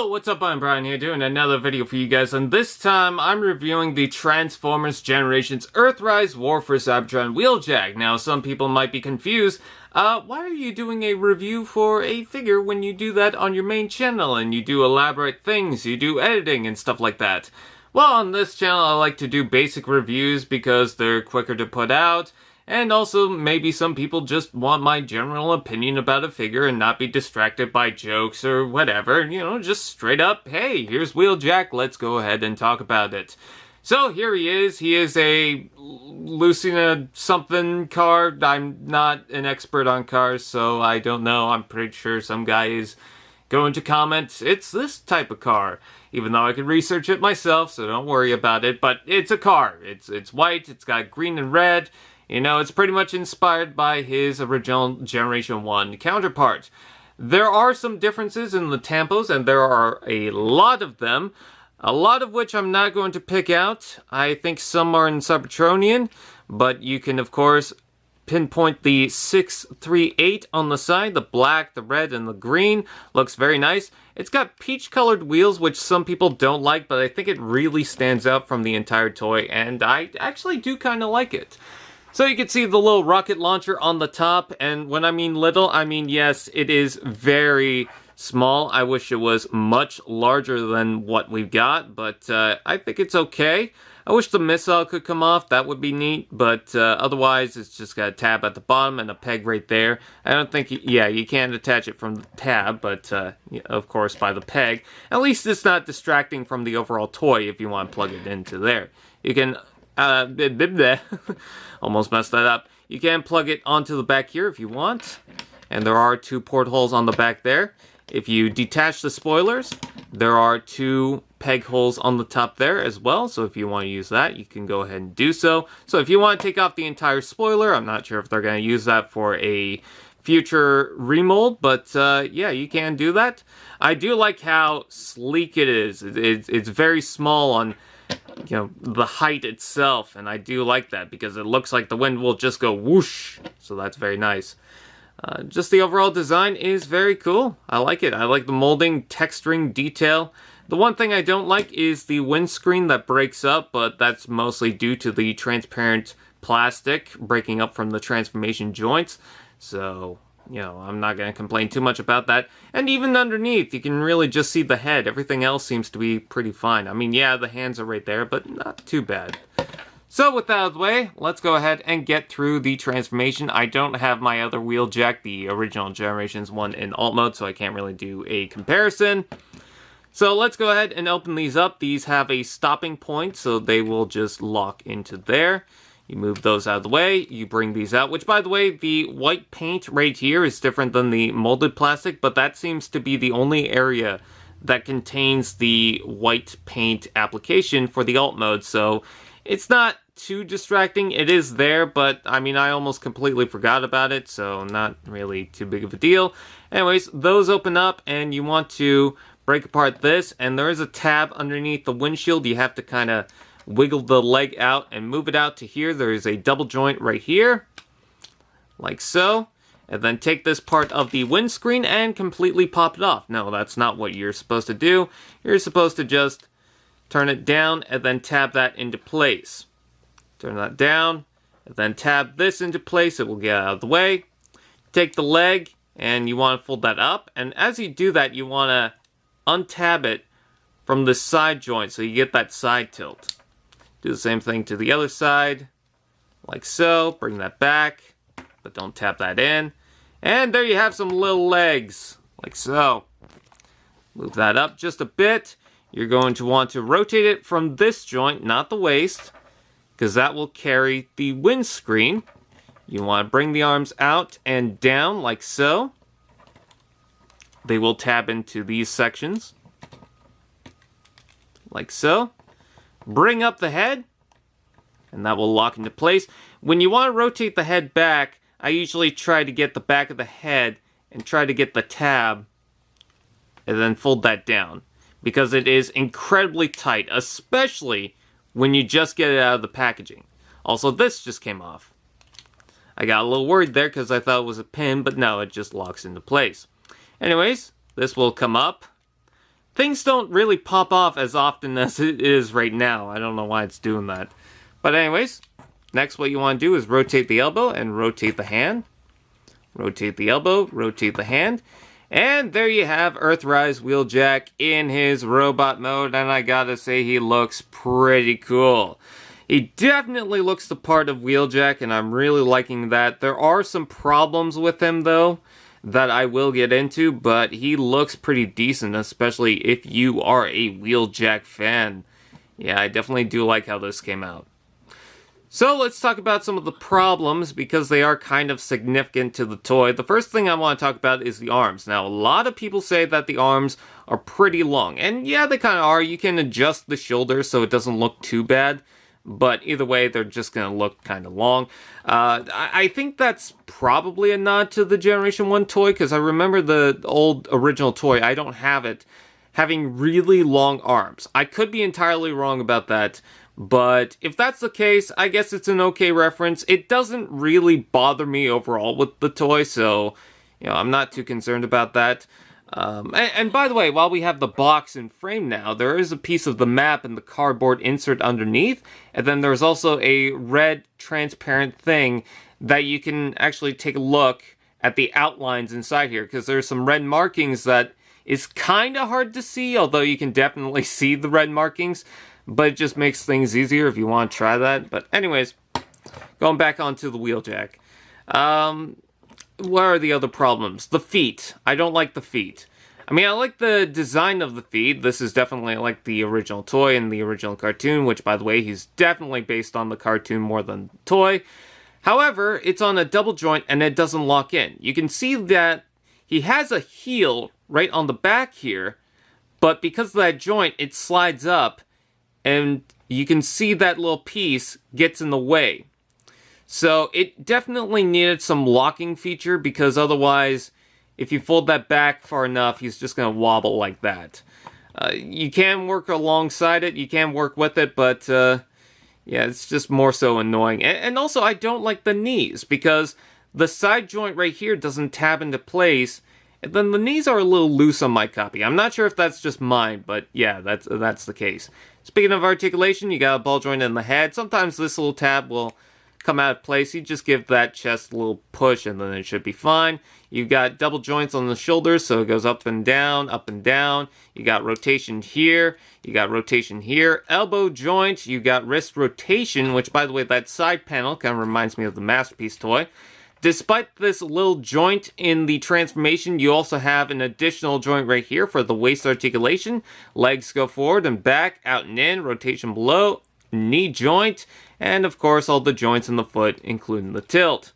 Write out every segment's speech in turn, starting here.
Hello, what's up? I'm Brian here doing another video for you guys, and this time I'm reviewing the Transformers Generations Earthrise War for Cybertron Wheeljack. Now, some people might be confused. Why are you doing a review for a figure when you do that on your main channel and you do elaborate things, you do editing and stuff like that? Well, on this channel I like to do basic reviews because they're quicker to put out. And also, maybe some people just want my general opinion about a figure and not be distracted by jokes or whatever. You know, just straight up, hey, here's Wheeljack, let's go ahead and talk about it. So here he is. He is a Lucina something car. I'm not an expert on cars, so I don't know. I'm pretty sure some guy is going to comment, it's this type of car. Even though I could research it myself, so don't worry about it. But it's a car. It's white, it's got green and red. You know, it's pretty much inspired by his original Generation 1 counterpart. There are some differences in the tampos, and there are a lot of them. A lot of which I'm not going to pick out. I think some are in Cybertronian, but you can, of course, pinpoint the 638 on the side. The black, the red, and the green looks very nice. It's got peach-colored wheels, which some people don't like, but I think it really stands out from the entire toy, and I actually do kind of like it. So you can see the little rocket launcher on the top, and when I mean little, I mean yes, it is very small. I wish it was much larger than what we've got, but I think it's okay. I wish the missile could come off, that would be neat, but otherwise it's just got a tab at the bottom and a peg right there. I don't think, yeah, you can't attach it from the tab, but of course by the peg. At least it's not distracting from the overall toy if you want to plug it into there. You can almost messed that up. You can plug it onto the back here if you want. And there are two portholes on the back there. If you detach the spoilers, there are two peg holes on the top there as well. So if you want to use that, you can go ahead and do so. So if you want to take off the entire spoiler, I'm not sure if they're going to use that for a future remold, but yeah, you can do that. I do like how sleek it is. It's very small on, you know, the height itself, and I do like that because it looks like the wind will just go whoosh, so that's very nice. Just the overall design is very cool. I like it. I like the molding, texturing, detail. The one thing I don't like is the windscreen that breaks up, but that's mostly due to the transparent plastic breaking up from the transformation joints, so you know, I'm not going to complain too much about that. And even underneath, you can really just see the head. Everything else seems to be pretty fine. I mean, yeah, the hands are right there, but not too bad. So with that out of the way, let's go ahead and get through the transformation. I don't have my other Wheeljack, the original Generations 1 in alt mode, so I can't really do a comparison. So let's go ahead and open these up. These have a stopping point, so they will just lock into there. You move those out of the way, you bring these out, which by the way, the white paint right here is different than the molded plastic, but that seems to be the only area that contains the white paint application for the alt mode, so it's not too distracting. It is there, but I mean, I almost completely forgot about it, so not really too big of a deal. Anyways, those open up, and you want to break apart this, and there is a tab underneath the windshield. You have to kind of wiggle the leg out and move it out to here. There is a double joint right here, like so. And then take this part of the windscreen and completely pop it off. No, that's not what you're supposed to do. You're supposed to just turn it down and then tab that into place. Turn that down and then tab this into place. It will get out of the way. Take the leg and you want to fold that up. And as you do that, you want to untab it from the side joint so you get that side tilt. Do the same thing to the other side, like so. Bring that back, but don't tap that in. And there you have some little legs, like so. Move that up just a bit. You're going to want to rotate it from this joint, not the waist, because that will carry the windscreen. You want to bring the arms out and down, like so. They will tab into these sections, like so. Bring up the head, and that will lock into place. When you want to rotate the head back, I usually try to get the back of the head and try to get the tab, and then fold that down, because it is incredibly tight, especially when you just get it out of the packaging. Also, this just came off. I got a little worried there because I thought it was a pin, but no, it just locks into place. Anyways, this will come up. things don't really pop off as often as it is right now. I don't know why it's doing that. But anyways, next what you want to do is rotate the elbow and rotate the hand. Rotate the elbow, rotate the hand. And there you have Earthrise Wheeljack in his robot mode, and I gotta say he looks pretty cool. He definitely looks the part of Wheeljack, and I'm really liking that. There are some problems with him, though, that I will get into, but he looks pretty decent, especially if you are a Wheeljack fan. Yeah, I definitely do like how this came out. So let's talk about some of the problems, because they are kind of significant to the toy. The first thing I want to talk about is the arms. Now, a lot of people say that the arms are pretty long, and yeah, they kind of are. You can adjust the shoulders so it doesn't look too bad, but either way, they're just going to look kind of long. I think that's probably a nod to the Generation 1 toy, because I remember the old original toy, I don't have it, having really long arms. I could be entirely wrong about that, but if that's the case, I guess it's an okay reference. It doesn't really bother me overall with the toy, so, I'm not too concerned about that. And by the way, while we have the box and frame now, there is a piece of the map and the cardboard insert underneath, and then there's also a red transparent thing that you can actually take a look at the outlines inside here, because there's some red markings that is kind of hard to see, although you can definitely see the red markings, but it just makes things easier if you want to try that. But anyways, going back onto the Wheeljack. What are the other problems? The feet. I don't like the feet. I mean, I like the design of the feet. This is definitely like the original toy and the original cartoon, which, by the way, he's definitely based on the cartoon more than the toy. However, it's on a double joint and it doesn't lock in. You can see that he has a heel right on the back here, but because of that joint, it slides up, and you can see that little piece gets in the way. So it definitely needed some locking feature, because otherwise, if you fold that back far enough, he's just going to wobble like that. You can work alongside it, you can work with it, but yeah, it's just more so annoying. And also, I don't like the knees, because the side joint right here doesn't tab into place, and then the knees are a little loose on my copy. I'm not sure if that's just mine, but yeah, that's the case. Speaking of articulation, you got a ball joint in the head. Sometimes this little tab will come out of place. You just give that chest a little push and then it should be fine. You've got double joints on the shoulders, so it goes up and down, up and down. You got rotation here, you got rotation here. Elbow joint, you got wrist rotation, which, by the way, that side panel kind of reminds me of the Masterpiece toy. Despite this little joint in the transformation, you also have an additional joint right here for the waist articulation. Legs go forward and back, out and in, rotation below, knee joint, and of course all the joints in the foot, including the tilt.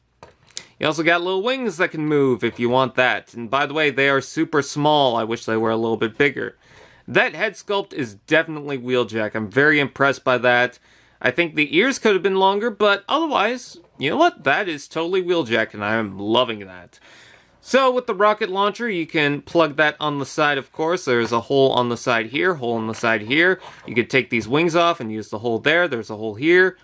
You also got little wings that can move if you want that. And by the way, they are super small. I wish they were a little bit bigger. That head sculpt is definitely Wheeljack. I'm very impressed by that. I think the ears could have been longer, but otherwise, you know what? That is totally Wheeljack, and I am loving that. So with the rocket launcher, you can plug that on the side, of course. There's a hole on the side here, hole on the side here. You could take these wings off and use the hole there. There's a hole here,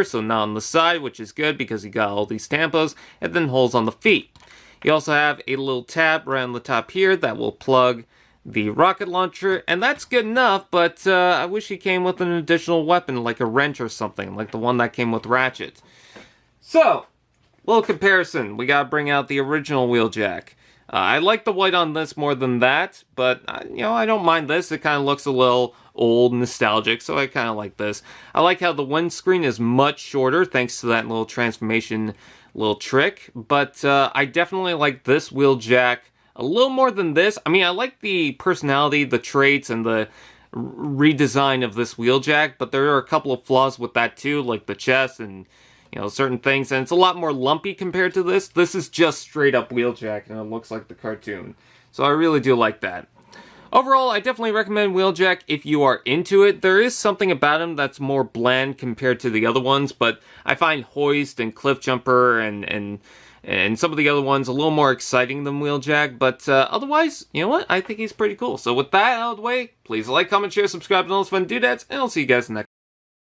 so not on the side, which is good because you got all these tampos, and then holes on the feet. You also have a little tab right on the top here that will plug the rocket launcher, and that's good enough, but I wish it came with an additional weapon, like a wrench or something, like the one that came with Ratchet. So, little comparison. We gotta bring out the original Wheeljack. I like the white on this more than that, but, I don't mind this. It kind of looks a little old, nostalgic, so I kind of like this. I like how the windscreen is much shorter, thanks to that little transformation little trick, but I definitely like this Wheeljack a little more than this. I mean, I like the personality, the traits, and the redesign of this Wheeljack, but there are a couple of flaws with that too, like the chest and, certain things, and it's a lot more lumpy compared to this. This is just straight up Wheeljack, and it looks like the cartoon. So I really do like that. Overall, I definitely recommend Wheeljack if you are into it. There is something about him that's more bland compared to the other ones, but I find Hoist and Cliff Jumper and some of the other ones a little more exciting than Wheeljack, but otherwise, you know what? I think he's pretty cool. So with that out of the way, please like, comment, share, subscribe, and all those fun doodads, and I'll see you guys next time.